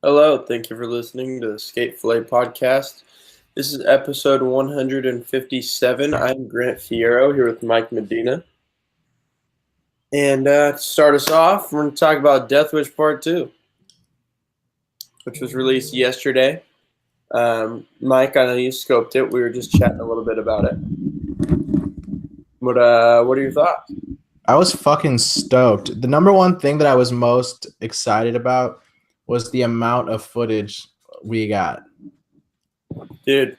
Hello, thank you for listening to the Fillet podcast. This is episode 157. I'm Grant Fierro here with Mike Medina. And to start us off, we're going to talk about Deathwish Part 2, which was released yesterday. Mike, I know you scoped it. We were just chatting a little bit about it. What are your thoughts? I was fucking stoked. The number one thing that I was most excited about was the amount of footage we got. Dude,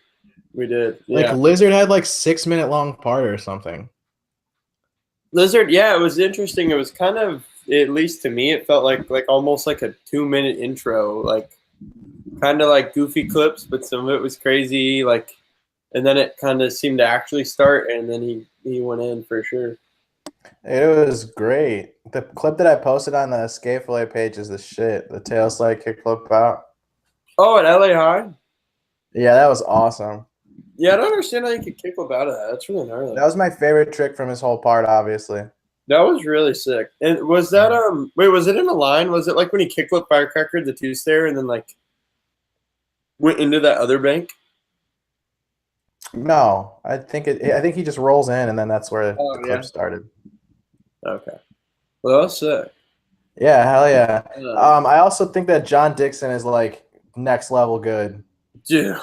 we did. Yeah. Like Lizard had like 6 minute long part or something. Lizard, yeah, it was interesting. It was kind of, at least to me, it felt like almost like a 2-minute intro, like kind of like goofy clips, but some of it was crazy. And then it kind of seemed to actually start, and then he went in for sure. It was great. The clip that I posted on the Fillet page is the shit. The tail slide kickflip out. Oh, at LA High? Yeah, that was awesome. Yeah, I don't understand how you could kickflip out of that. That's really gnarly. That was my favorite trick from his whole part, obviously. That was really sick. And was that wait, was it in a line? Was it like when he kickflipped Firecracker, the two-stair, and then like went into that other bank? No, I think he just rolls in, and then that's where the clip started. Okay. Well, that's sick. Yeah, hell yeah. I also think that John Dixon is like next level good. Dude.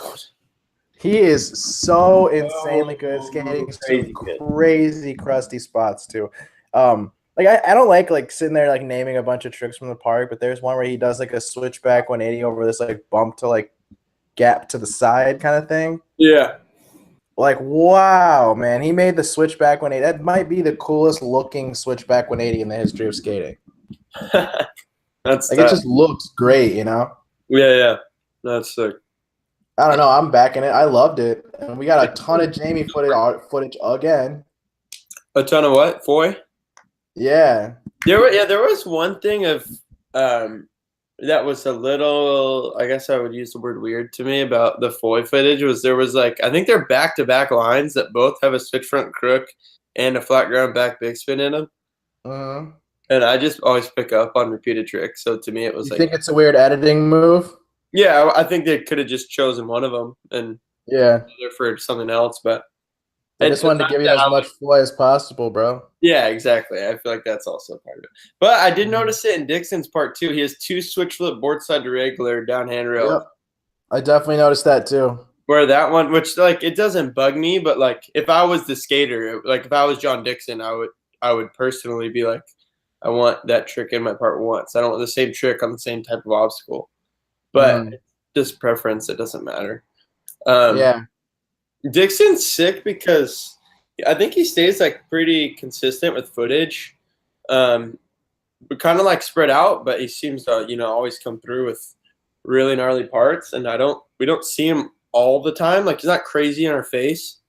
He is so insanely good at skating some crazy crusty spots too. Like I don't like sitting there like naming a bunch of tricks from the park, but there's one where he does like a switchback 180 over this like bump to like gap to the side kind of thing. Yeah. Like, wow, man. He made the switchback 180. That might be the coolest looking switchback 180 in the history of skating. That's like, it just looks great, you know? Yeah. That's sick. I don't know. I'm backing it. I loved it. And we got a ton of Jamie footage again. A ton of what? Foy? Yeah. There was one thing of that was a little, I guess I would use the word weird to me about the Foy footage there was like, I think they're back-to-back lines that both have a switch front crook and a flat ground back big spin in them. Uh-huh. And I just always pick up on repeated tricks. So to me, it was you think it's a weird editing move? Yeah, I think they could have just chosen one of them and for something else. But I just wanted to give you as much Foy as possible, bro. Yeah, exactly. I feel like that's also part of it. But I did notice it in Dixon's part too. He has 2 switch flip board side to regular down handrail. Yep. I definitely noticed that too. Where that one, which like it doesn't bug me, but like if I was the skater, like if I was John Dixon, I would personally be like, I want that trick in my part once. I don't want the same trick on the same type of obstacle. But just preference, it doesn't matter. Yeah. Dixon's sick because I think he stays like pretty consistent with footage. But kind of like spread out, but he seems to, always come through with really gnarly parts. And we don't see him all the time. Like he's not crazy in our face.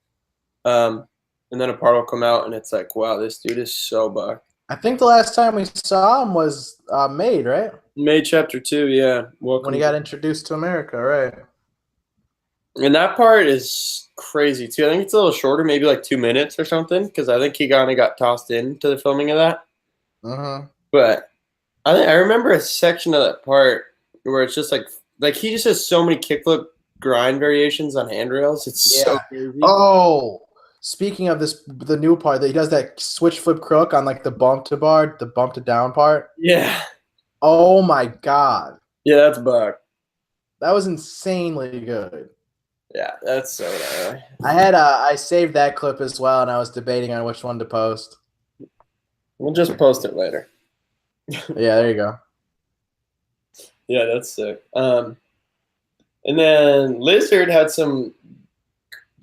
And then a part will come out and it's like, wow, this dude is so bucked. I think the last time we saw him was Made, right? Made chapter 2, yeah. When he got introduced to America, right? And that part is crazy too. I think it's a little shorter, maybe like 2 minutes or something, because I think he kind of got tossed into the filming of that. But I remember a section of that part where it's just like he just has so many kickflip grind variations on handrails. It's so crazy. Oh, speaking of the new part, that he does that switch flip crook on like the bump to bar, the bump to down part. Yeah. Oh my god. Yeah, that's buck. That was insanely good. Yeah, that's so gnarly. I saved that clip as well, and I was debating on which one to post. We'll just post it later. Yeah, there you go. Yeah, that's sick. And then Lizard had some,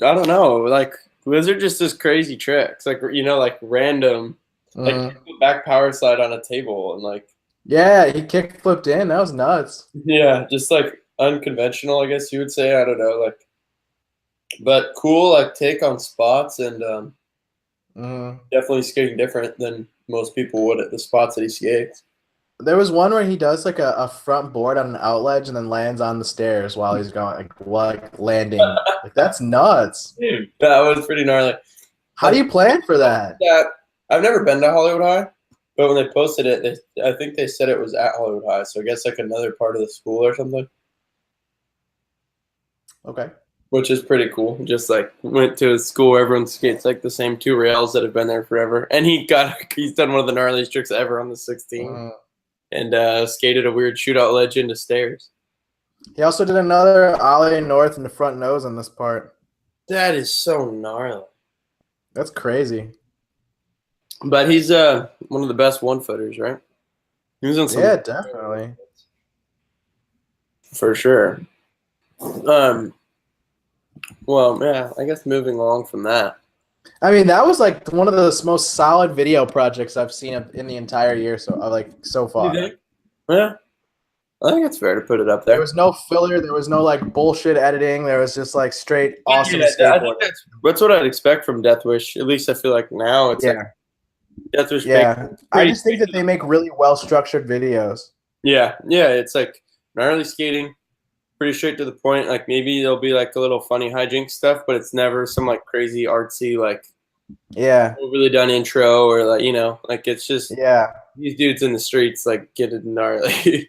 I don't know, like Lizard just does crazy tricks, like like random, like back power slide on a table and like. Yeah, he kick flipped in. That was nuts. Yeah, just like unconventional, I guess you would say. I don't know, like, but cool, like take on spots and definitely skating different than most people would at the spots that he skates. There was one where he does like a front board on an out ledge and then lands on the stairs while he's going like landing. Like that's nuts. Dude, that was pretty gnarly. How do you plan for that? I've never been to Hollywood High, But when they posted it, I think they said it was at Hollywood High, so I guess like another part of the school or something. Okay. Which is pretty cool. Just like went to a school where everyone skates like the same two rails that have been there forever. And he's done one of the gnarliest tricks ever on the 16 and skated a weird shootout ledge into stairs. He also did another ollie north in the front nose on this part. That is so gnarly. That's crazy. But he's one of the best one-footers, right? He's on some definitely. For sure. Well, yeah, I guess moving along from that. I mean, that was like one of the most solid video projects I've seen in the entire year, so far. Yeah, I think it's fair to put it up there. There was no filler. There was no like bullshit editing. There was just like straight awesome skateboarding. I think that's what I'd expect from Deathwish. At least I feel like now it's like Deathwish. Yeah, I just think that they make really well structured videos. Yeah, it's like gnarly skating. Pretty straight to the point. Like maybe there'll be like a little funny hijink stuff, but it's never some like crazy artsy like overly done intro or like like it's just these dudes in the streets like getting gnarly,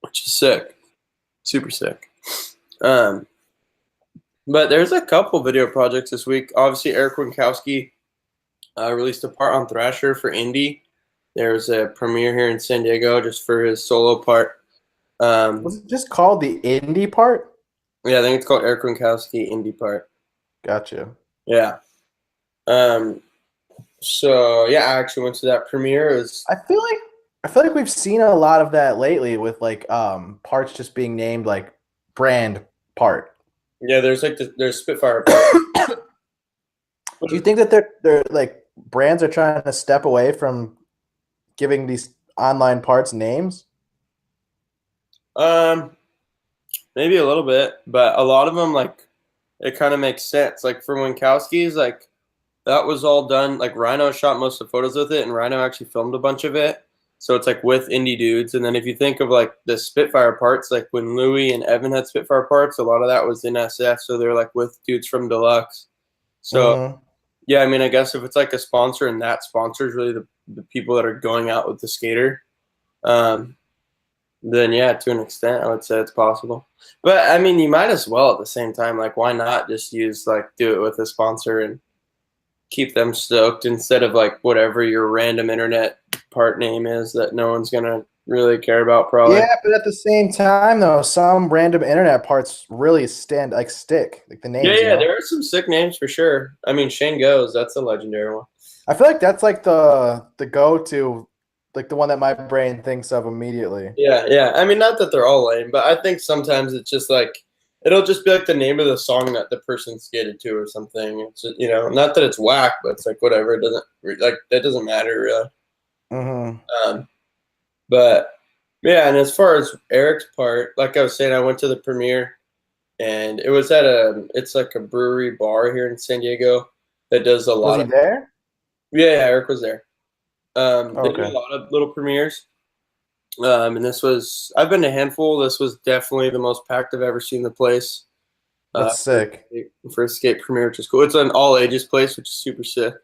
which is sick, super sick. But there's a couple video projects this week. Obviously, Erick Winkoski released a part on Thrasher for indie. There was a premiere here in San Diego just for his solo part. Was it just called the indie part? Yeah, I think it's called Erick Winkoski indie part. Gotcha. Yeah. So yeah, I actually went to that premiere. I feel like we've seen a lot of that lately with like parts just being named like brand part. Yeah, there's like there's Spitfire part. Do you think that they're like brands are trying to step away from giving these online parts names? Maybe a little bit, but a lot of them like it kind of makes sense. Like for Winkowski's, like that was all done. Like Rhino shot most of the photos with it, and Rhino actually filmed a bunch of it. So it's like with indie dudes. And then if you think of like the Spitfire parts, like when Louie and Evan had Spitfire parts, a lot of that was in SF. So they're like with dudes from Deluxe. So yeah, I mean, I guess if it's like a sponsor and that sponsor is really the people that are going out with the skater, then yeah, to an extent, I would say it's possible. But I mean, you might as well at the same time. Like, why not just do it with a sponsor and keep them stoked instead of like whatever your random internet part name is that no one's gonna really care about probably. Yeah, but at the same time though, some random internet parts really stick. Like the names. Yeah, there are some sick names for sure. I mean, Shane Goes, that's a legendary one. I feel like that's like the go-to, like the one that my brain thinks of immediately. Yeah. I mean, not that they're all lame, but I think sometimes it's just like it'll just be like the name of the song that the person skated to or something. It's just, not that it's whack, but it's like whatever. It doesn't matter really. But yeah, and as far as Erick's part, like I was saying, I went to the premiere, and it was at it's like a brewery bar here in San Diego that does a lot. Was he there? Yeah, Erick was there. They do a lot of little premieres. And I've been to a handful. This was definitely the most packed I've ever seen the place. That's sick. For a skate premiere, which is cool. It's an all ages place, which is super sick.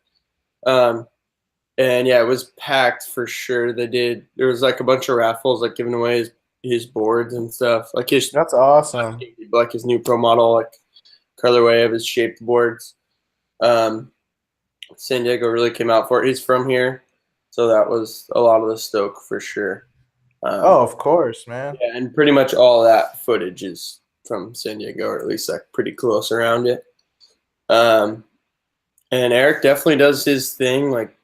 And yeah, it was packed for sure. There was like a bunch of raffles, like giving away his boards and stuff. Like that's awesome. Like his new pro model, like colorway of his shaped boards. San Diego really came out for it. He's from here, so that was a lot of the stoke for sure. Of course, man. Yeah, and pretty much all that footage is from San Diego, or at least like pretty close around it. And Erick definitely does his thing. Like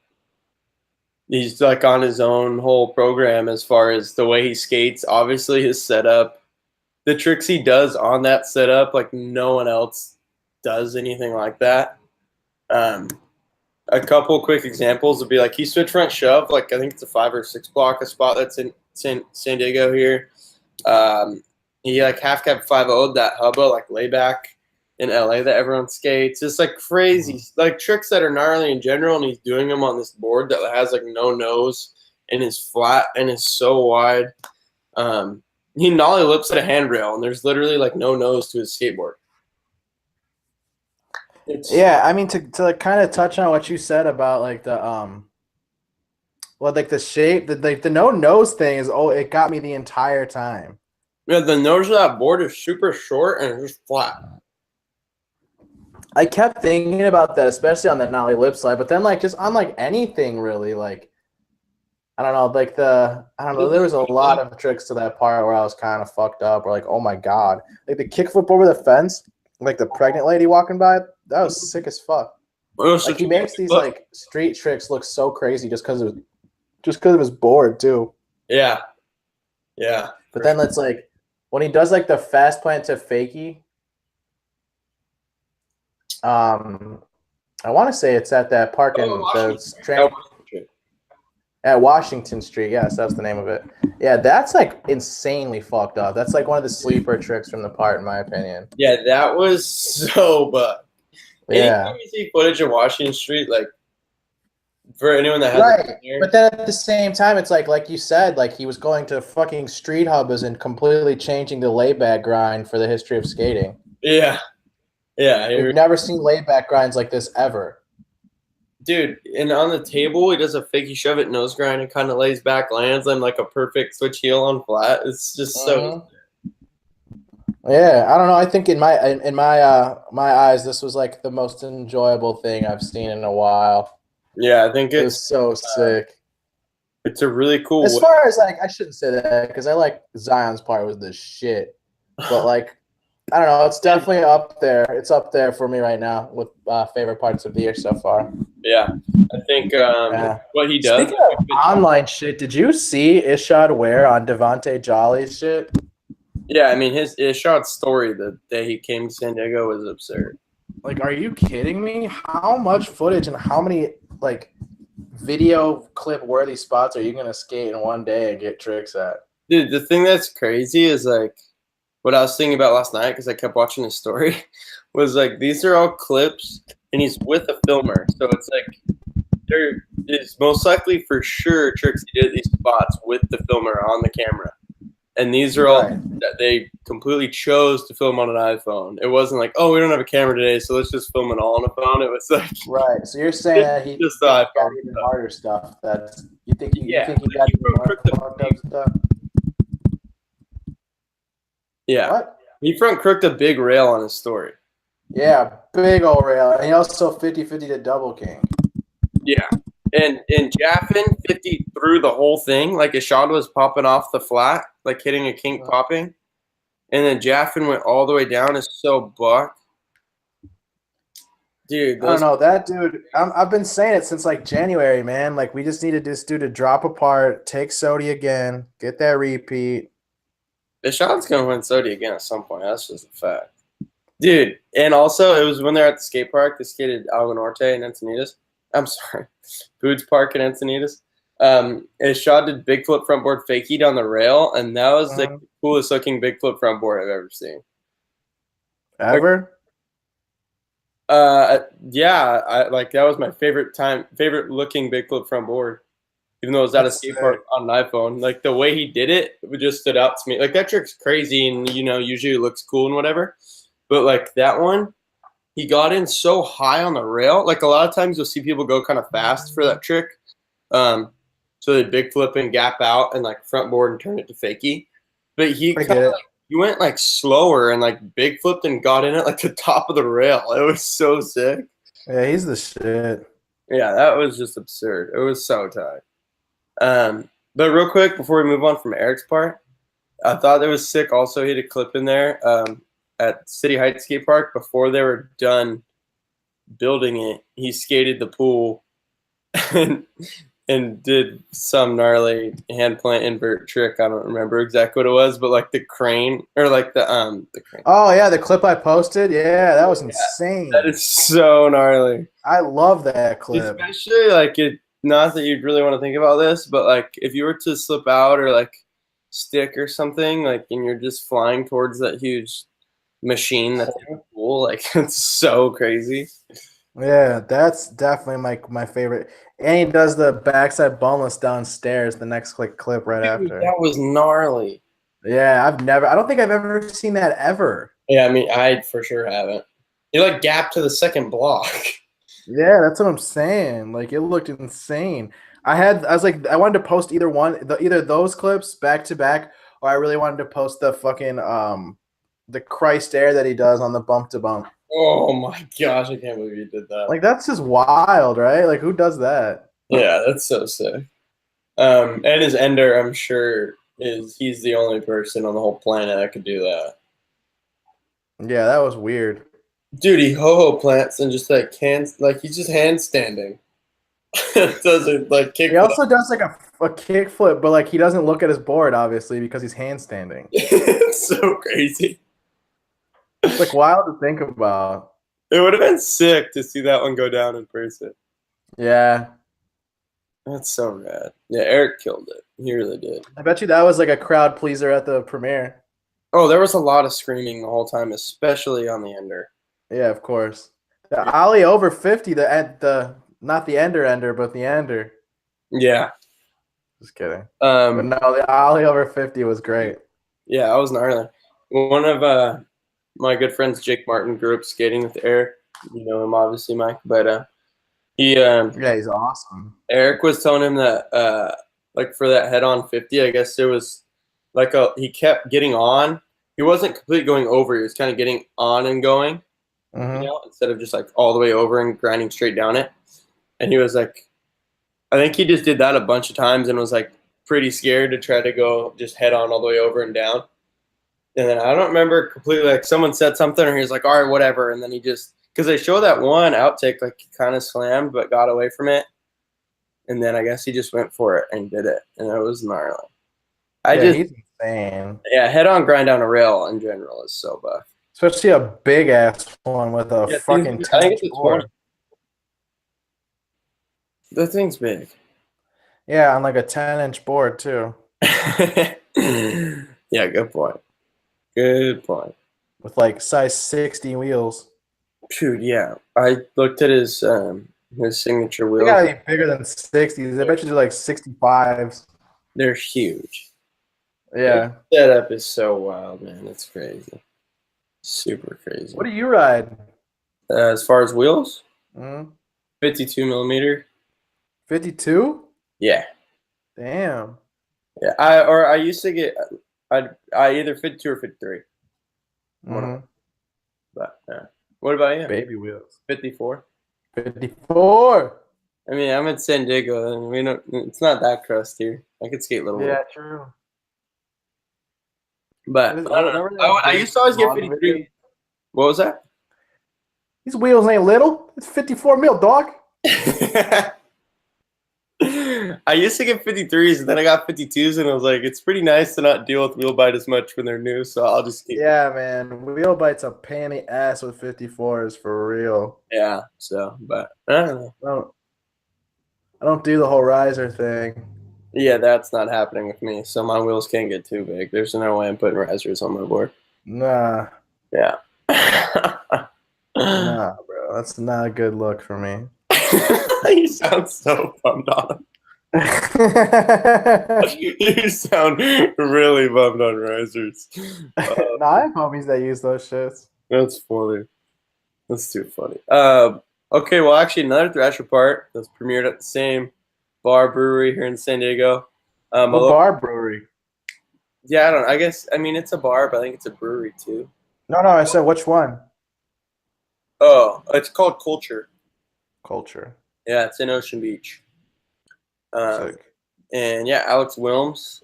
he's like on his own whole program as far as the way he skates. Obviously, his setup, the tricks he does on that setup, like no one else does anything like that. A couple quick examples would be like he switch front shove, like I think it's a 5 or 6 block, a spot that's in San Diego here. He like half cab 5-0'd that hubba like layback in LA that everyone skates. It's like crazy, like tricks that are gnarly in general, and he's doing them on this board that has like no nose and is flat and is so wide. He nollie lips at a handrail, and there's literally like no nose to his skateboard. Yeah, I mean to like kind of touch on what you said about like the well like the shape, the no nose thing is it got me the entire time. Yeah, the nose of that board is super short and it's just flat. I kept thinking about that, especially on the nollie lip slide, but then like just on like anything really, like I don't know, like I don't know, there was a lot of tricks to that part where I was kind of fucked up or like, oh my god. Like the kickflip over the fence, like the pregnant lady walking by, that was sick as fuck. Like he makes these like street tricks look so crazy just because of his board too. Yeah. Yeah. But then it's like when he does like the fast plant to fakie, I want to say it's at that park in at Washington Street. Yes, that's the name of it. Yeah, that's like insanely fucked up. That's like one of the sleeper tricks from the part, in my opinion. Yeah, that was so buck. Yeah. Anytime you see footage of Washington Street, like for anyone that has right, but then at the same time, it's like you said, like he was going to fucking street hubs and completely changing the layback grind for the history of skating. Yeah. Yeah. We've never seen layback grinds like this ever. Dude, and on the table, he does a fakey shove it nose grind and kind of lays back, lands on like a perfect switch heel on flat. It's just so. Yeah, I don't know. I think in my eyes, this was like the most enjoyable thing I've seen in a while. Yeah, I think it was so sick. It's a really cool. As far as like, I shouldn't say that because I like Zion's part was the shit, but like. I don't know. It's definitely up there. It's up there for me right now with favorite parts of the year so far. Yeah, I think what he does. Speaking of online shit, did you see Ishod wear on Devontae Jolly's shit? Yeah, I mean his Ishod story the day he came to San Diego was absurd. Like, are you kidding me? How much footage and how many like video clip worthy spots are you gonna skate in one day and get tricks at? Dude, the thing that's crazy is like. What I was thinking about last night, because I kept watching his story, was like these are all clips, and he's with a filmer. So it's like there is most likely for sure tricks he did these spots with the filmer on the camera. And these are all that they completely chose to film on an iPhone. It wasn't like, oh, we don't have a camera today, so let's just film it all on a phone. It was like right. So you're saying that he just got even harder stuff. That's you think he got even more fucked up stuff. Yeah. What? He front crooked a big rail on his story. Yeah, big old rail. And he also 50-50 to double king. Yeah. And Jaffin 50 through the whole thing. Like a shot was popping off the flat, like hitting a kink popping. And then Jaffin went all the way down. Is so buck. Dude. I don't know. That dude, I've been saying it since like January, man. Like we just needed this dude to drop apart, take Sodi again, get that repeat. Ishad's going to win Sodi again at some point. That's just a fact. Dude, and also it was when they're at the skate park. They skated Algo Norte and Encinitas. I'm sorry. Boots Park and Encinitas. Ishad did big flip front board fakie down the rail, and that was like the coolest looking big flip front board I've ever seen. Ever? Yeah. That was my favorite looking big flip front board. Even though it was at a skate park on an iPhone, like the way he did it just stood out to me. Like that trick's crazy, and usually it looks cool and whatever. But like that one, he got in so high on the rail. Like a lot of times you'll see people go kind of fast for that trick. So they big flip and gap out and like front board and turn it to fakie. But he he went like slower and like big flipped and got in at like the top of the rail. It was so sick. Yeah, he's the shit. Yeah, that was just absurd. It was so tight. But real quick, before we move on from Erick's part, I thought it was sick. Also, he had a clip in there at City Heights Skate Park before they were done building it. He skated the pool and did some gnarly hand plant invert trick. I don't remember exactly what it was, but like the crane or like the crane. Oh yeah, the clip I posted. Yeah, that was insane. That is so gnarly. I love that clip, especially like it. Not that you'd really want to think about this, but like if you were to slip out or like stick or something, like and you're just flying towards that huge machine that's in the pool, like it's so crazy. Yeah, that's definitely my favorite. And he does the backside boneless downstairs the next clip right after. That was gnarly. Yeah, I don't think I've ever seen that ever. Yeah, I mean I for sure haven't. He like gapped to the second block. Yeah, that's what I'm saying. Like it looked insane. I was like, I wanted to post either those clips back to back, or I really wanted to post the fucking the Christ air that he does on the bump to bump. Oh my gosh, I can't believe you did that. Like that's just wild, right? Like who does that? Yeah, that's so sick. And his ender, I'm sure, he's the only person on the whole planet that could do that. Yeah, that was weird. Dude, he ho-ho plants and just like he's just handstanding. Doesn't like kick. He also does like a kick flip, but like he doesn't look at his board obviously because he's handstanding. It's so crazy. It's like wild to think about. It would have been sick to see that one go down in person. Yeah. That's so rad. Yeah, Erick killed it. He really did. I bet you that was like a crowd pleaser at the premiere. Oh, there was a lot of screaming the whole time, especially on the ender. Yeah, of course. The ollie over 50, the not the ender, but the ender. Yeah. Just kidding. But no, the ollie over 50 was great. Yeah, I was gnarly. One of my good friends, Jake Martin, grew up skating with Erick. You know him, obviously, Mike. But yeah, he's awesome. Erick was telling him that like for that head-on 50, I guess there was like he kept getting on. He wasn't completely going over. He was kind of getting on and going, you know, instead of just like all the way over and grinding straight down it. And he was like, I think he just did that a bunch of times and was like pretty scared to try to go just head on all the way over and down. And then I don't remember completely, like someone said something and he was like, all right, whatever. And then he just, because they show that one outtake, like he kind of slammed but got away from it. And then I guess he just went for it and did it. And it was gnarly. He's insane. Yeah, head on grind down a rail in general is so buff. Especially a big ass one with a fucking 10-inch board. The thing's big. Yeah, on like a 10-inch board too. Yeah, good point. Good point. With like size 60 wheels. Dude, yeah. I looked at his signature wheels. They gotta be bigger than 60s. I bet you do like 65s. They're huge. Yeah. The setup is so wild, man. It's crazy. Super crazy. What do you ride? As far as wheels? 52 millimeter. 52? Yeah. Damn. Yeah. I used to get I either 52 or 53. But what about you? Baby wheels. 54. 54. I mean, I'm in San Diego, and we don't. It's not that crust here. I could skate a little bit. Yeah, true. But I don't know. I used to always get 53. What was that? These wheels ain't little. It's 54 mil, dog. I used to get 53s, and then I got 52s, and I was like, it's pretty nice to not deal with wheel bite as much when they're new, so I'll just keep. Yeah, man. Wheel bite's a pain in the ass with 54s for real. Yeah, so, but I don't know. I don't do the whole riser thing. Yeah, that's not happening with me, so my wheels can't get too big. There's no way I'm putting risers on my board. Nah. Yeah. Nah, bro. That's not a good look for me. You sound so bummed on. You sound really bummed on risers. Nah, I have homies that use those shits. That's funny. That's too funny. Okay, well, actually, another Thrasher part that's premiered at the same bar brewery here in San Diego. What bar brewery? Yeah, I mean, it's a bar, but I think it's a brewery too. No, I said which one? Oh, it's called Culture. Culture. Yeah, it's in Ocean Beach. Sick. And yeah, Alex Wilms,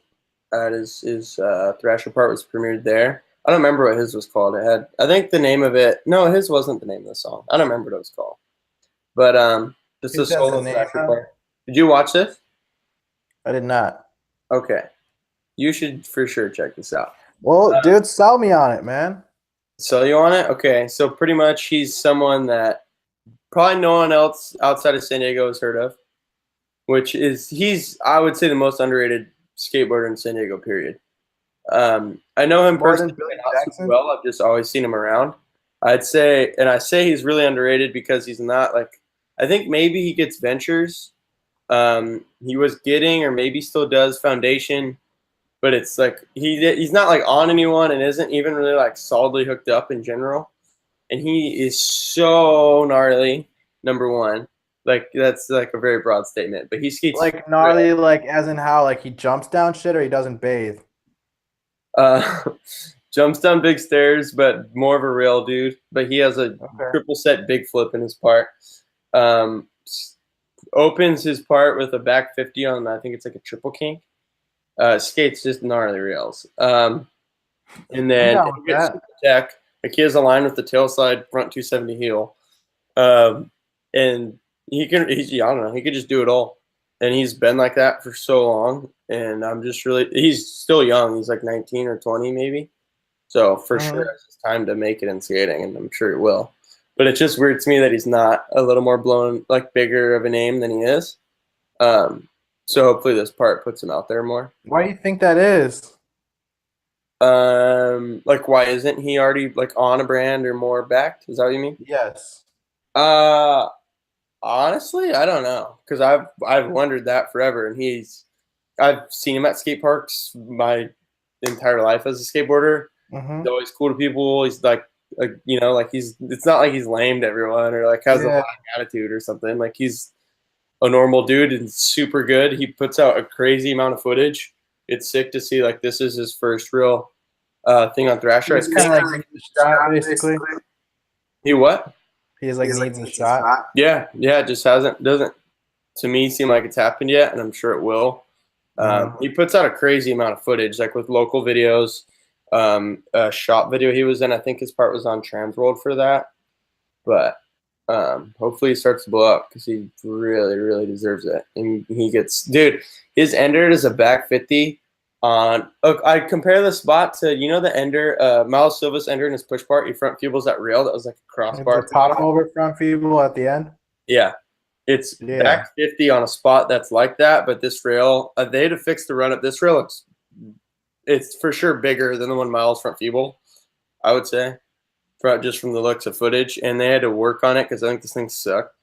his Thrasher part was premiered there. I don't remember what his was called. I think the name of it. No, his wasn't the name of the song. I don't remember what it was called. But just a solo Thrasher part. Did you watch this? I did not. Okay, you should for sure check this out. Well, dude, sell me on it, man. Sell you on it? Okay, so pretty much he's someone that probably no one else outside of San Diego has heard of, which is he's, I would say, the most underrated skateboarder in San Diego, period. I know him personally not super well. I've just always seen him around. I'd say, and I say he's really underrated because he's not like, I think maybe he gets ventures. He was getting, or maybe still does, foundation, but it's like he's not like on anyone and isn't even really like solidly hooked up in general. and he is so gnarly. Number one, like that's like a very broad statement, but he skates Like gnarly, like as in how like he jumps down shit or he doesn't bathe. uh, jumps down big stairs, but more of a rail dude. But he has a Okay. triple set big flip in his part. Um, opens his part with a back 50 on, I think it's like a triple kink. Skates just gnarly rails. And I'm then down he with gets that. super tech. Like he has a line with the tail slide front 270 heel. And I don't know, he could just do it all. And he's been like that for so long. And I'm just really, he's still young. He's like 19 or 20 maybe. So for sure, it's time to make it in skating, and I'm sure he will. But it's just weird to me that he's not a little more blown, like bigger of a name than he is. So hopefully this part puts him out there more. Why do you think that is? Like why isn't he already like on a brand or more backed? Is that what you mean? Yes. Uh, honestly, I don't know because I've wondered that forever, and I've seen him at skate parks my entire life as a skateboarder. Mm-hmm. He's always cool to people. He's like like it's not like he's lame to everyone or like has a lot of attitude or something. Like he's a normal dude and super good. He puts out a crazy amount of footage. It's sick to see like this is his first real thing on Thrasher. He's kind of like needs a shot, basically. He what? He's like needs a shot. Yeah, it just doesn't to me seem like it's happened yet, and I'm sure it will. He puts out a crazy amount of footage, like with local videos. A shop video he was in, I think his part was on Transworld for that. But hopefully he starts to blow up because he really, really deserves it. And he gets, dude, his ender is a back 50 on. Look, I compare the spot to the ender, Maalouf Silva's ender in his push part. He front fubles that rail that was like a crossbar. The bottom over front feeble at the end. Yeah. It's back 50 on a spot that's like that, but this rail, they had to fix the run up. This rail looks, it's for sure bigger than the one Maalouf's front feeble, I would say, just from the looks of footage. And they had to work on it because I think this thing sucked.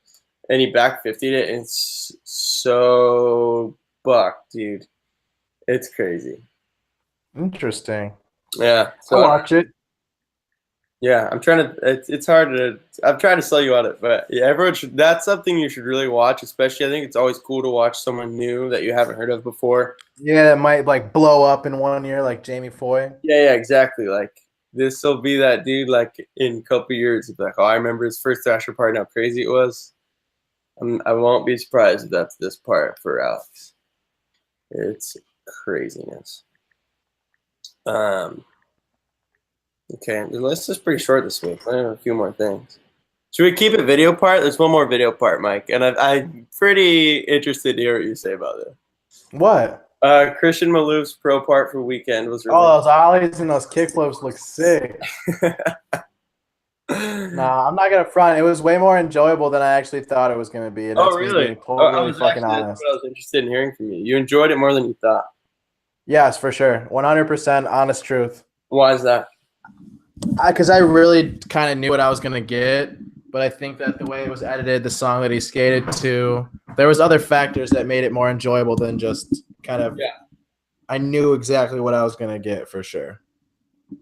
And he back 50'd it, and it's so bucked, dude. It's crazy. Interesting. Yeah. So I'll watch it. Yeah, I'm trying to. It's hard to. I'm trying to sell you on it, but yeah, everyone should. That's something you should really watch. Especially, I think it's always cool to watch someone new that you haven't heard of before. Yeah, that might like blow up in 1 year, like Jamie Foy. Yeah, exactly. Like this will be that dude. Like in a couple years, it's like, oh, I remember his first Thrasher part and how crazy it was. I won't be surprised if that's this part for Alex. It's craziness. Okay, the list is pretty short this week. I have a few more things. Should we keep it video part? There's one more video part, Mike, and I'm pretty interested to hear what you say about it. What? Christian Maalouf's pro part for weekend was released. Oh, those ollies and those kickflips look sick. Nah, I'm not gonna front. It was way more enjoyable than I actually thought it was gonna be. And oh, really? Totally fucking honest. What I was interested in hearing from you. You enjoyed it more than you thought. Yes, for sure. 100% honest truth. Why is that? Because I really kind of knew what I was gonna get, but I think that the way it was edited, the song that he skated to, there was other factors that made it more enjoyable than just kind of. Yeah. I knew exactly what I was gonna get for sure.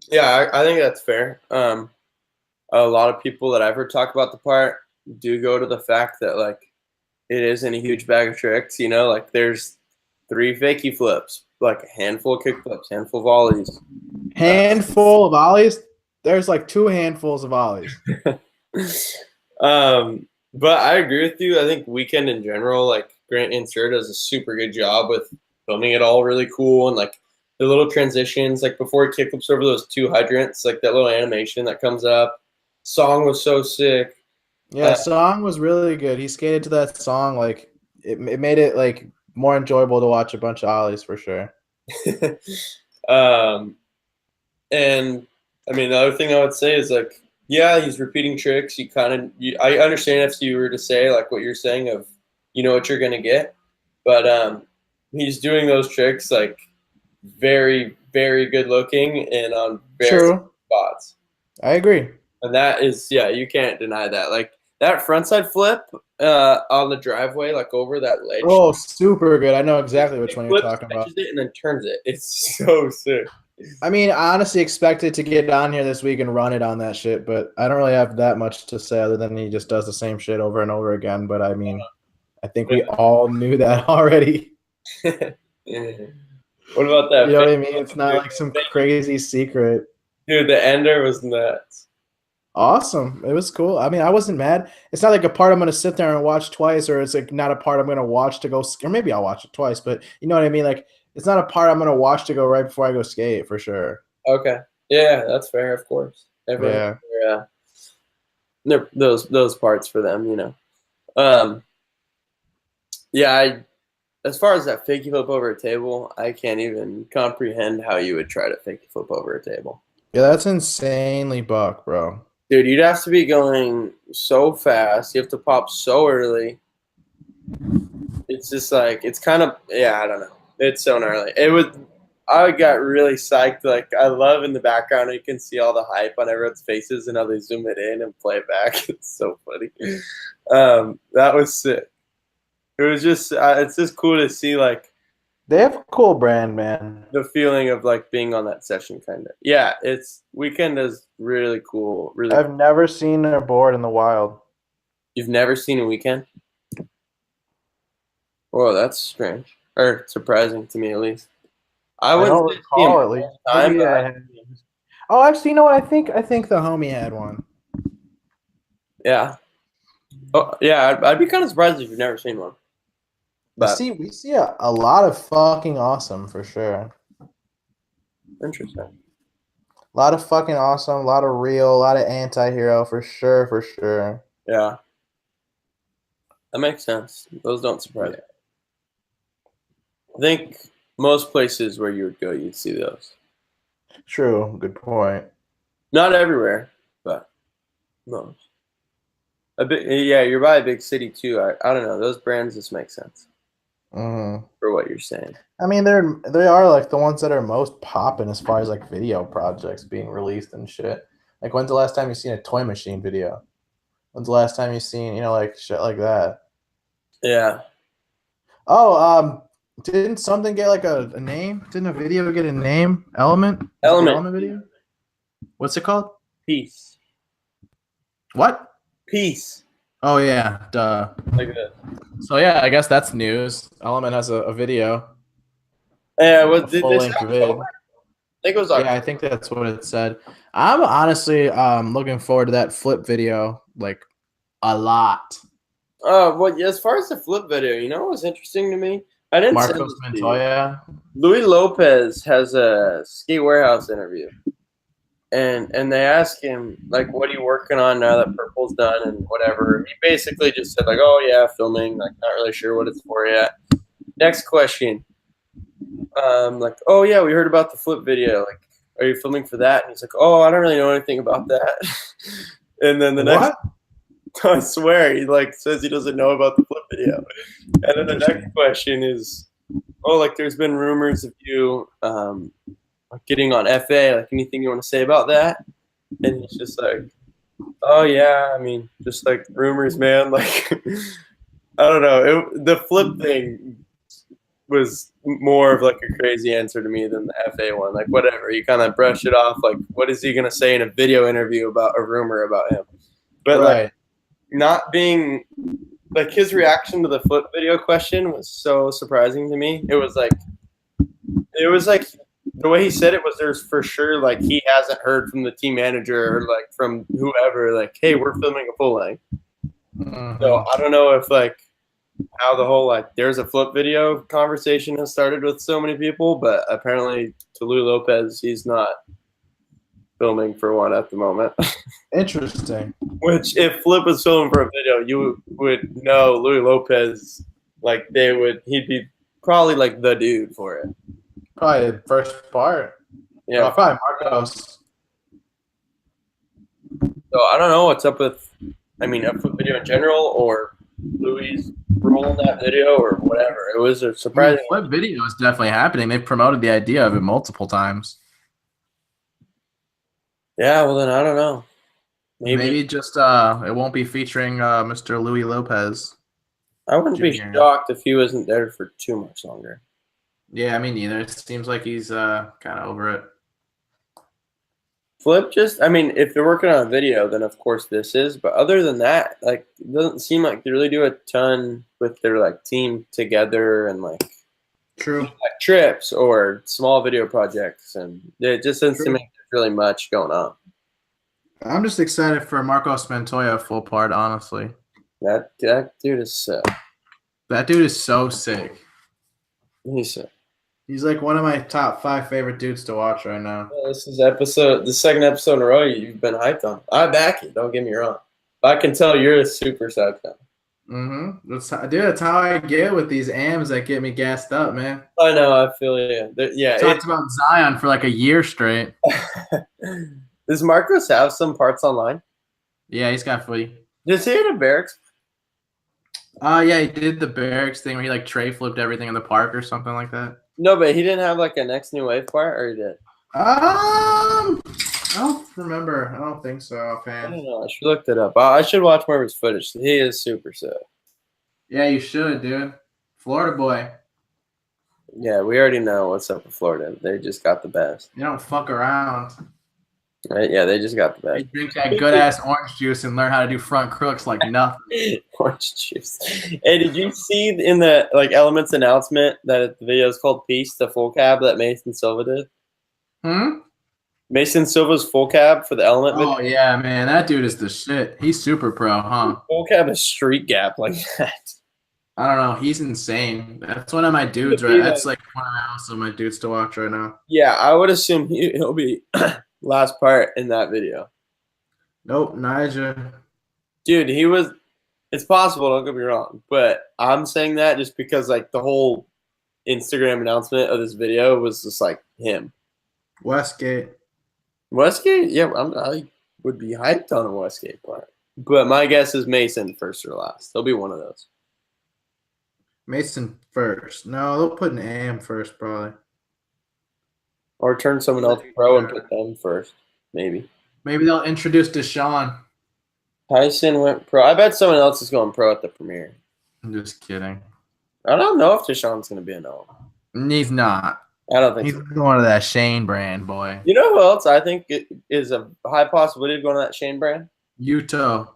Yeah, I think that's fair. A lot of people that I've heard talk about the part do go to the fact that like it isn't a huge bag of tricks. Like there's 3 fakie flips, like a handful of kick flips, handful of ollies. Handful of ollies? There's like 2 handfuls of ollies. But I agree with you. I think Weekend in general, like Grant Insert does a super good job with filming it all really cool, and like the little transitions, like before he kickflips over those 2 hydrants, like that little animation that comes up. Song was so sick. Yeah, song was really good. He skated to that song, like it made it like more enjoyable to watch a bunch of ollies for sure. And I mean, the other thing I would say is like, yeah, he's repeating tricks. I understand if you were to say like what you're saying of, what you're gonna get, but he's doing those tricks like very, very good looking and on very spots. I agree. And that is, yeah, you can't deny that. Like that frontside flip on the driveway, like over that ledge. Oh, super good. I know exactly which one you're talking about. It and then turns it. It's so sick. I mean, I honestly expected to get on here this week and run it on that shit, but I don't really have that much to say other than he just does the same shit over and over again. But I mean, I think we all knew that already. What about that? You know what I mean? It's not like some crazy secret. Dude, the ender was nuts. Awesome. It was cool. I mean, I wasn't mad. It's not like a part I'm going to sit there and watch twice, or it's like not a part I'm going to watch to go, or maybe I'll watch it twice, but you know what I mean? Like, it's not a part I'm going to watch to go right before I go skate for sure. Okay. Yeah, that's fair, of course. Everyone, those parts for them, you know. Yeah, as far as that fakey flip over a table, I can't even comprehend how you would try to fakey flip over a table. Yeah, that's insanely buck, bro. Dude, you'd have to be going so fast. You have to pop so early. It's just like, it's kind of, yeah, I don't know. It's so gnarly. I got really psyched. Like, I love in the background, you can see all the hype on everyone's faces and how they zoom it in and play it back. It's so funny. That was sick. It was just, it's just cool to see, like, they have a cool brand, man. The feeling of like being on that session, kind of. Yeah, Weekend is really cool. Really, I've never seen a board in the wild. You've never seen a Weekend? Oh, that's strange or surprising to me, at least. I don't wouldn't recall at least. time, oh, I've seen. You know what? I think the homie had one. Yeah. Oh, yeah. I'd be kind of surprised if you've never seen one. But we see a lot of fucking awesome for sure. Interesting. A lot of fucking awesome, a lot of real, a lot of anti-hero for sure. Yeah. That makes sense. Those don't surprise me. I think most places where you would go, you'd see those. True. Good point. Not everywhere, but most. Yeah, you're by a big city too. I don't know. Those brands just make sense. For what you're saying. I mean, they are like the ones that are most popping as far as like video projects being released and shit. Like, when's the last time you seen a Toy Machine video? When's the last time you seen, like shit like that? Yeah. Oh, didn't something get like a name? Didn't a video get a name? Element video? What's it called? Peace. What? Peace. Oh yeah, duh. Like that. So yeah, I guess that's news. Element has a video. Yeah, what did full length vid. I think it was October. Yeah, I think that's what it said. I'm honestly looking forward to that flip video like a lot. Well, as far as the flip video, you know what was interesting to me? I didn't. Marcos Montoya. Louis Lopez has a Skate Warehouse interview. And they ask him, like, what are you working on now that Purple's done and whatever. He basically just said, like, oh, yeah, filming. Like, not really sure what it's for yet. Next question. Like, oh, yeah, we heard about the flip video. Like, are you filming for that? And he's like, oh, I don't really know anything about that. And then the next, I swear, he, like, says he doesn't know about the flip video. And then the next question is, oh, like, there's been rumors of you getting on FA, like anything you want to say about that? And he's just like, oh yeah, I mean, just like rumors, man. Like, I don't know. The flip thing was more of like a crazy answer to me than the FA one. Like, whatever, you kind of brush it off. Like, what is he gonna say in a video interview about a rumor about him? But like, not being like, his reaction to the flip video question was so surprising to me. It was like the way he said it was, there's for sure, like, he hasn't heard from the team manager or like from whoever, like, hey, we're filming a full length. So I don't know if like how the whole like there's a flip video conversation has started with so many people, but apparently to Louis Lopez, he's not filming for one at the moment. Interesting. Which, if Flip was filming for a video, you would know Louis Lopez, like he'd be probably like the dude for it. Probably the first part. Yeah, probably Marcos. So I don't know what's up with, I mean, a flip video in general, or Louis' role in that video, or whatever. It was a surprising. Flip video is definitely happening. They've promoted the idea of it multiple times. Yeah, well then I don't know. Maybe just it won't be featuring Mr. Louis Lopez. I wouldn't be shocked if he wasn't there for too much longer. Yeah, me neither. It seems like he's kind of over it. Flip just, I mean, if they're working on a video, then of course this is. But other than that, like, it doesn't seem like they really do a ton with their like team together and like True. trips or small video projects, and it just doesn't seem like there's really much going on. I'm just excited for Marcos Montoya full part, honestly. That dude is sick. That dude is so sick. He's sick. He's like one of my top 5 favorite dudes to watch right now. Well, this is the second episode in a row you've been hyped on. I back you. Don't get me wrong. But I can tell you're a super psyched on. That's how I get with these AMs that get me gassed up, man. I know. I feel you. Yeah. Talked about Zion for like a year straight. Does Marcos have some parts online? Yeah, he's got footy. Does he have a barracks? Yeah, he did the barracks thing where he like tray flipped everything in the park or something like that. No, but he didn't have like a next new wave part, or he did? I don't remember. I don't think so, I offhand. don't know. I should look it up. I should watch more of his footage. He is super sick. Yeah, you should, dude. Florida boy. Yeah, we already know what's up with Florida. They just got the best. You don't fuck around. Right? Yeah, they just got the You best. drink that good ass orange juice and learn how to do front crooks like nothing. Orange juice. Hey, did you see in the like Elements announcement that the video is called "Peace" to full cab that Mason Silva did? Mason Silva's full cab for the Element video. Oh yeah, man, that dude is the shit. He's super pro, huh? Full cab is street gap like that. I don't know. He's insane. That's one of my dudes, right? That's like one of my dudes to watch right now. Yeah, I would assume he'll be last part in that video. Nope, Nigel. Dude, he was. It's possible. Don't get me wrong, but I'm saying that just because like the whole Instagram announcement of this video was just like him. Westgate. Westgate, yeah, I would be hyped on a Westgate part, but my guess is Mason first or last. They'll be one of those. Mason first. No, they'll put an AM first, probably. Or turn someone else pro and put them first, maybe. Maybe they'll introduce Deshaun. Tyson went pro. I bet someone else is going pro at the premiere. I'm just kidding. I don't know if Deshaun's going to be a no. He's not. I don't think He's so. going to that Shane brand, boy. You know who else I think is a high possibility of going to that Shane brand? Utah.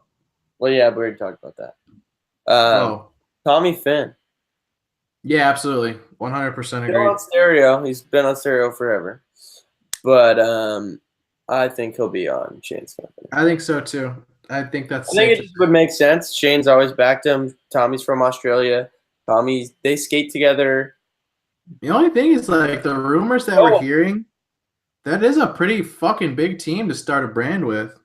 Well, yeah, we already talked about that. Tommy Finn. Yeah, absolutely. 100% agree. On stereo. He's been on stereo forever. But I think he'll be on Shane's company. I think so, too. I think it just would make sense. Shane's always backed him. Tommy's from Australia. They skate together. The only thing is, like, the rumors that we're hearing, that is a pretty fucking big team to start a brand with.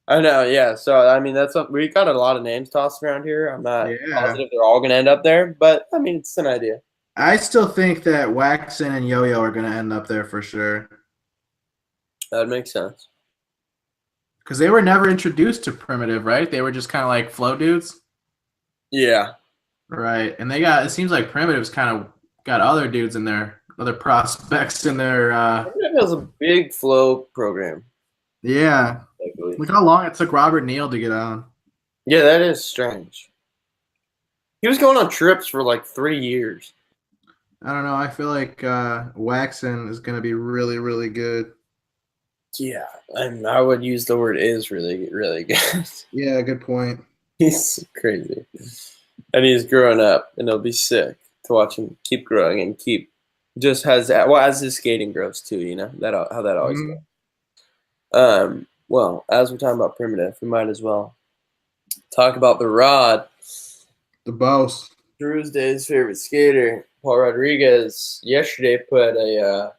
I know, yeah. So, I mean, we got a lot of names tossed around here. I'm not positive they're all going to end up there, but, I mean, it's an idea. I still think that Waxon and Yo-Yo are going to end up there for sure. That makes sense. Because they were never introduced to Primitive, right? They were just kind of like flow dudes. Yeah. Right. And it seems like Primitive's kind of got other dudes in there, other prospects in their. Primitive has a big flow program. Yeah. Look how long it took Robert Neal to get on. Yeah, that is strange. He was going on trips for like 3 years. I don't know. I feel like Waxon is going to be really, really good. Yeah, and I would use the word is really, really good. Yeah, good point. He's crazy. And he's growing up, and it'll be sick to watch him keep growing and as his skating grows too, you know, how that always goes. Well, as we're talking about Primitive, we might as well talk about the Rod. The boss. Drew's Day's favorite skater, Paul Rodriguez, yesterday put I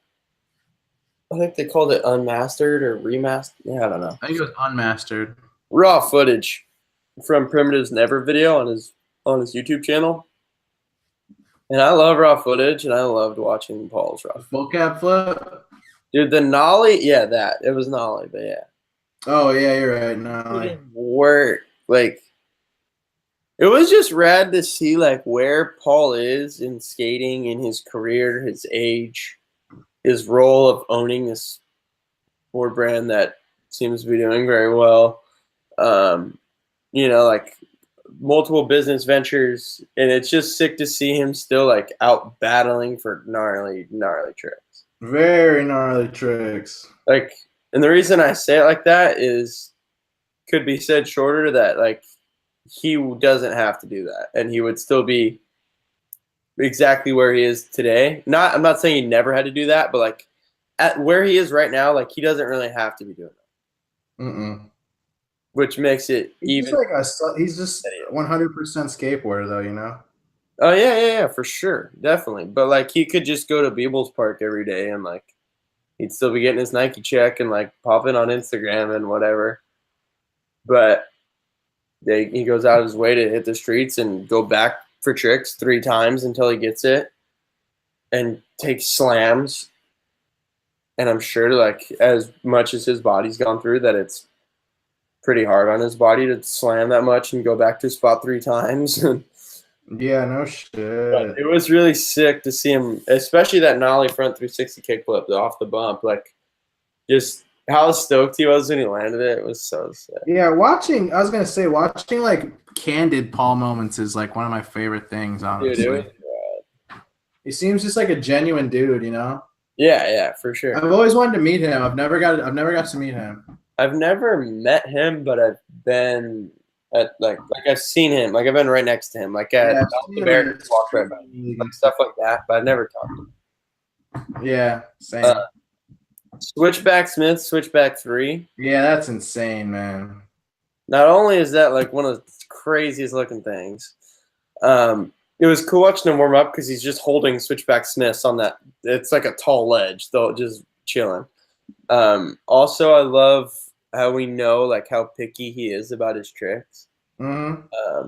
think they called it unmastered or remastered. Yeah, I don't know. I think it was unmastered. Raw footage from Primitive's Never video on his YouTube channel. And I love raw footage, and I loved watching Paul's raw footage. Full cab flip? Dude, the nollie, yeah, it was nollie, but yeah. Oh, yeah, you're right. Nollie. It was just rad to see, like, where Paul is in skating, in his career, his age, his role of owning this board brand that seems to be doing very well. You know, like multiple business ventures, and it's just sick to see him still like out battling for gnarly tricks. Very gnarly tricks. Like And the reason I say it like that is could be said shorter that like he doesn't have to do that, and he would still be exactly where he is today. I'm not saying he never had to do that, but like at where he is right now, like he doesn't really have to be doing that. Which makes it he's even. He's just 100% skateboarder, though, you know. Oh yeah, for sure, definitely. But like he could just go to Beebles Park every day, and like he'd still be getting his Nike check and like popping on Instagram and whatever. But he goes out of his way to hit the streets and go back for tricks 3 times until he gets it, and takes slams. And I'm sure, like, as much as his body's gone through, that it's pretty hard on his body to slam that much and go back to spot 3 times. Yeah, no shit. But it was really sick to see him, especially that nollie front 360 kickflip off the bump. Like, just how stoked he was when he landed it. It was so sick. Yeah, watching like candid Paul moments is like one of my favorite things, honestly. Dude, he seems just like a genuine dude, you know? Yeah, for sure. I've always wanted to meet him. I've never got to meet him. I've never met him, but I've been at like I've seen him. Like I've been right next to him. Like at the Bear walk right by him. Like stuff like that, but I've never talked to him. Yeah, same. Switchback Smith, Switchback 3. Yeah, that's insane, man. Not only is that like one of the craziest looking things, it was cool watching him warm up because he's just holding Switchback Smiths on that. It's like a tall ledge, though, just chilling. Also, I love how we know like how picky he is about his tricks. I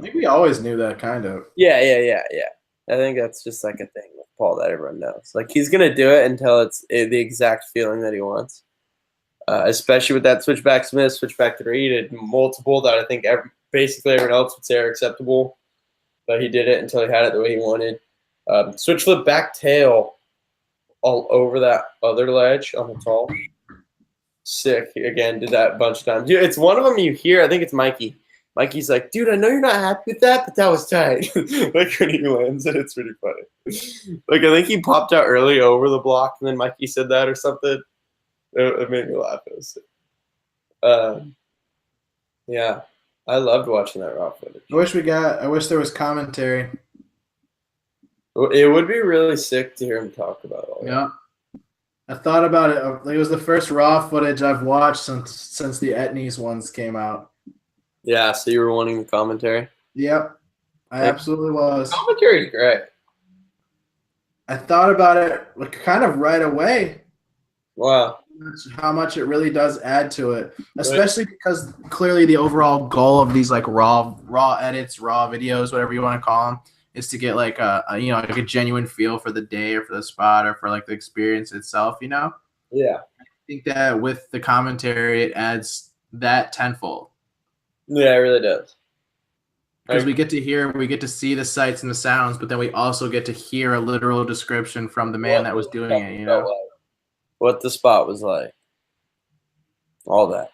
think we always knew that, kind of. Yeah. I think that's just like a thing with Paul that everyone knows. Like he's gonna do it until it's the exact feeling that he wants. Especially with that Switchback Smith, Switchback 3, he did multiple that I think basically everyone else would say are acceptable, but he did it until he had it the way he wanted. Switch flip back tail all over that other ledge on the tall. Sick. Again, did that a bunch of times. Dude, it's one of them you hear. I think it's Mikey. Mikey's like, dude, I know you're not happy with that, but that was tight. Like when he lands it, it's pretty funny. Like I think he popped out early over the block, and then Mikey said that or something. It made me laugh. It was sick. Yeah, I loved watching that raw footage. I wish there was commentary. It would be really sick to hear him talk about all that. Yeah. I thought about it. It was the first raw footage I've watched since the Etnies ones came out. Yeah, so you were wanting the commentary? Yep, I absolutely was. The commentary is great. I thought about it like kind of right away. Wow. How much it really does add to it, especially because clearly the overall goal of these like raw edits, raw videos, whatever you want to call them, is to get like a genuine feel for the day or for the spot or for like the experience itself, you know? Yeah. I think that with the commentary, it adds that tenfold. Yeah, it really does. Because we get to see the sights and the sounds, but then we also get to hear a literal description from the man that was doing it, you know? What the spot was like. All that.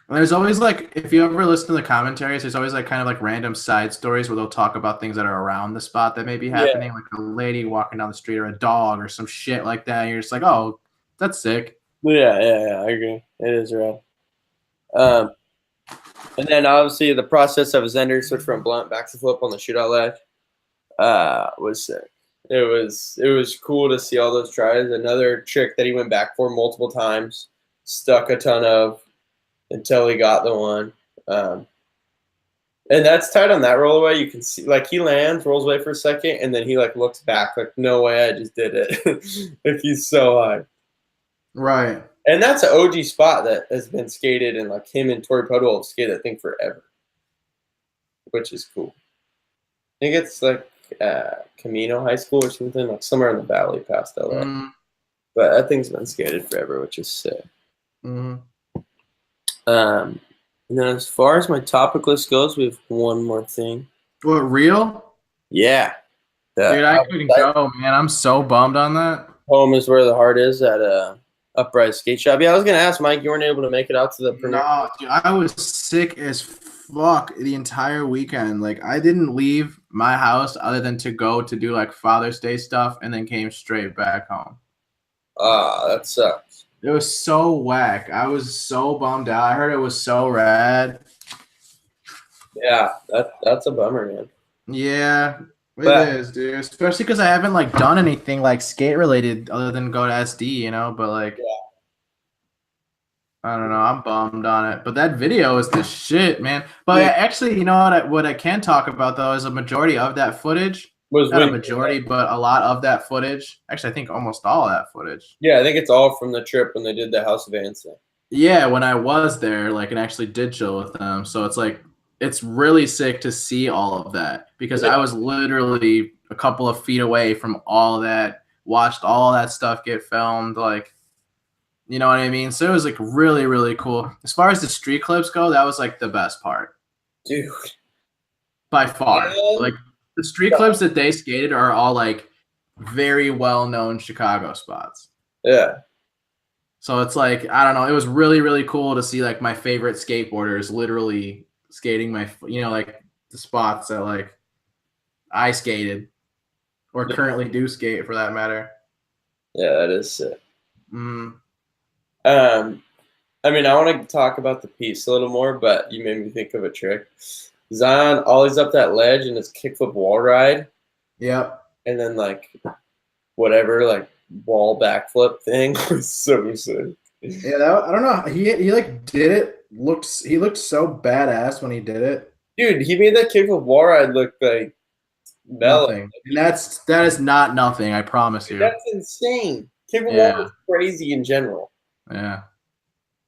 And there's always like, if you ever listen to the commentaries, there's always like kind of like random side stories where they'll talk about things that are around the spot that may be happening, like a lady walking down the street or a dog or some shit like that. And you're just like, oh, that's sick. Yeah, I agree. It is rad. And then obviously the process of his ender switch from blunt back to flip on the shootout ledge was sick. It was cool to see all those tries. Another trick that he went back for multiple times, stuck a ton of until he got the one. And that's tight on that roll away. You can see like he lands, rolls away for a second, and then he like looks back like, no way, I just did it. Like he's so high. Right. And that's an OG spot that has been skated, and like him and Tori Podwell have skated, I think, forever, which is cool. I think it's like Camino High School or something, like somewhere in the valley past LA. But that thing's been skated forever, which is sick. And then as far as my topic list goes, we have one more thing. What, real? Yeah. Dude, I couldn't go, man. I'm so bummed on that. Home is where the heart is at Uprise Skate Shop. Yeah, I was going to ask, Mike, you weren't able to make it out to the premiere? No, dude, I was sick as fuck the entire weekend. Like, I didn't leave my house other than to go to do, like, Father's Day stuff and then came straight back home. That sucks. It was so whack. I was so bummed out. I heard it was so rad. Yeah, that's a bummer, man. Yeah, it But is, dude. Especially because I haven't like done anything like skate related other than go to SD, you know. But like, I don't know. I'm bummed on it. But that video is the shit, man. But dude, actually, you know what I can talk about though is a majority of that footage. was Not a when majority, but a lot of that footage. Actually, I think almost all of that footage. yeah, I think it's all from the trip when they did the House of Ants thing. Yeah, when I was there, like, and actually did chill with them. So it's like, it's really sick to see all of that because I was literally a couple of feet away from all that, watched all that stuff get filmed. Like, you know what I mean? So it was like really, really cool. As far as the street clips go, that was like the best part Dude, by far. man. Like, the street clips that they skated are all like very well known Chicago spots. Yeah. So it's like, I don't know, it was really, really cool to see like my favorite skateboarders literally skating my, you know, like the spots that like I skated or currently do skate for that matter. Yeah, that is sick. Mm. Um, I mean, I want to talk about the piece a little more, but you made me think of a trick. Zion ollies up that ledge in his kickflip wall ride, Yep. and then like whatever like wall backflip thing was so sick. Yeah, I don't know. He like did it. He looked so badass when he did it. Dude, he made that kickflip wall ride look like mellow. Nothing. And that is not nothing, I promise you. That's insane. Kickflip wall Yeah. is crazy in general. Yeah.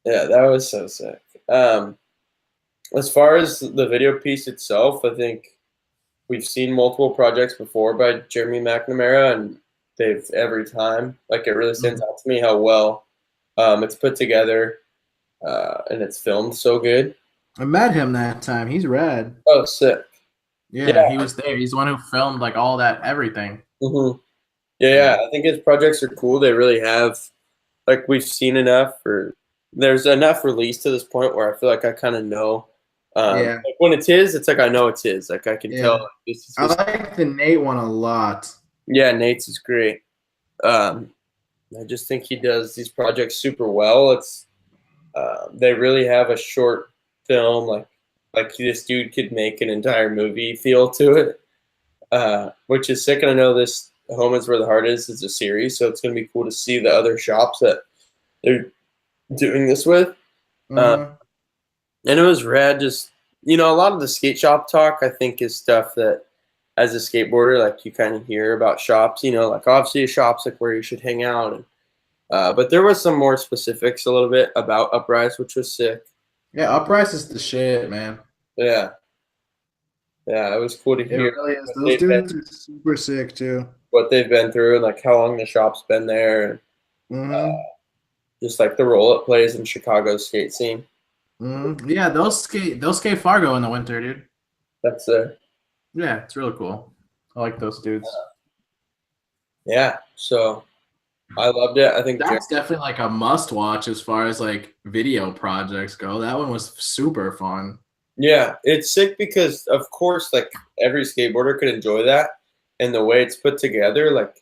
Yeah, that was so sick. As far as the video piece itself, I think we've seen multiple projects before by Jeremy McNamara, and they've every time like it really stands out to me how well it's put together and it's filmed so good. I met him that time. He's rad. Oh, sick! Yeah, he was there. He's the one who filmed like all that everything. Mm-hmm. Yeah, I think his projects are cool. They really have like we've seen enough, or there's enough released to this point where I feel like I kind of know. Yeah. Like when it's his, it's like I know it's his. Like I can tell. Like, this is I his. like the Nate one a lot. Yeah, Nate's is great. I just think he does these projects super well. It's they really have a short film, like this dude could make an entire movie feel to it, which is sick. And I know this Home is Where the Heart is a series, so it's gonna be cool to see the other shops that they're doing this with. Mm-hmm. And it was rad. Just a lot of the skate shop talk I think is stuff that as a skateboarder, like you kind of hear about shops, like obviously a shop's like where you should hang out. And, but there was some more specifics a little bit about Uprise, which was sick. Yeah, Uprise is the shit, man. Yeah. Yeah, it was cool to It hear really is. Those dudes are super sick too. what they've been through and like how long the shop's been there. And, just like the roll-up plays in Chicago's skate scene. Yeah, they'll skate Fargo in the winter, dude. That's Yeah, it's really cool. I like those dudes. yeah. So I loved it. I think That's definitely like a must watch as far as like video projects go. That one was super fun. yeah, it's sick because of course like every skateboarder could enjoy that, and the way it's put together, like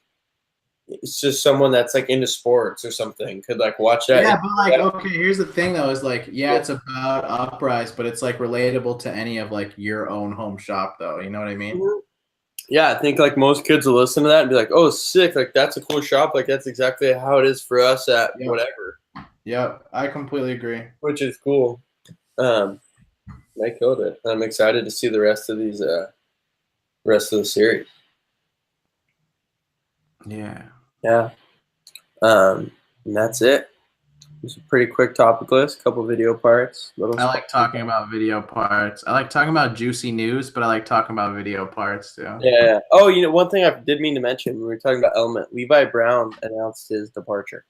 it's just someone that's like into sports or something could like watch that. Yeah, but like, okay, here's the thing though, is like, yeah, it's about Uprise, but it's like relatable to any of like your own home shop though. You know what I mean? Yeah, I think like most kids will listen to that and be like, "Oh, sick! Like that's a cool shop. Like that's exactly how it is for us at whatever." Yep, I completely agree. Which is cool. They killed it. I'm excited to see the rest of these, rest of the series. Yeah. Yeah. And that's it. It's a pretty quick topic list. Couple video parts. I like talking about video parts. I like talking about juicy news, but I like talking about video parts too. Yeah. Oh, one thing I did mean to mention when we were talking about Element, Levi Brown announced his departure.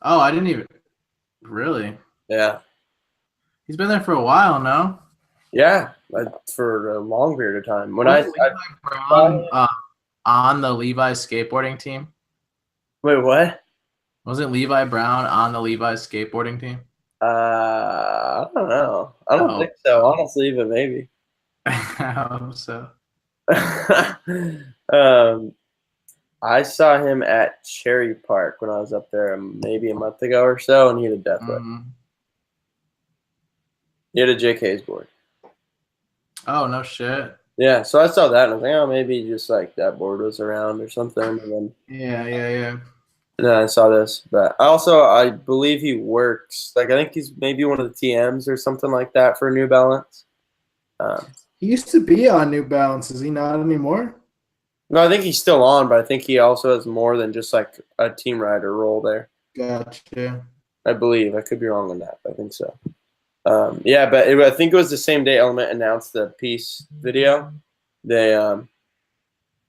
Oh, I didn't even really. Yeah. He's been there for a while, no? Yeah, for a long period of time. When Levi Brown on the Levi skateboarding team? Wait, what? Wasn't Levi Brown on the Levi skateboarding team? I don't know. I don't think so, honestly, but maybe. I hope so. I saw him at Cherry Park when I was up there maybe a month ago or so, and he had a Deathwish. He had a JK's board. Oh, no shit. Yeah, so I saw that, and I was like, oh, maybe just like that board was around or something. And then, Yeah. and then I saw this. But I believe he works. Like, I think he's maybe one of the TMs or something like that for New Balance. He used to be on New Balance. Is he not anymore? No, I think he's still on, but I think he also has more than just like a team rider role there. Gotcha. I believe. I could be wrong on that, but I think so. Yeah, but I think it was the same day Element announced the Peace video. They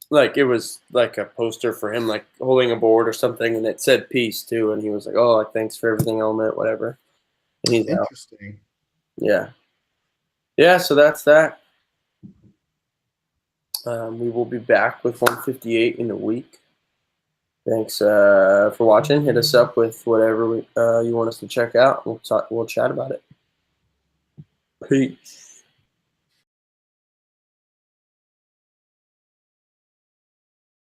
like it was like a poster for him like holding a board or something, and it said Peace too, and he was like, "Oh, like thanks for everything, Element, whatever." And he's interesting. Out. Yeah. So that's that. We will be back with 158 in a week. Thanks for watching. Hit us up with whatever you want us to check out. We'll chat about it. Peace.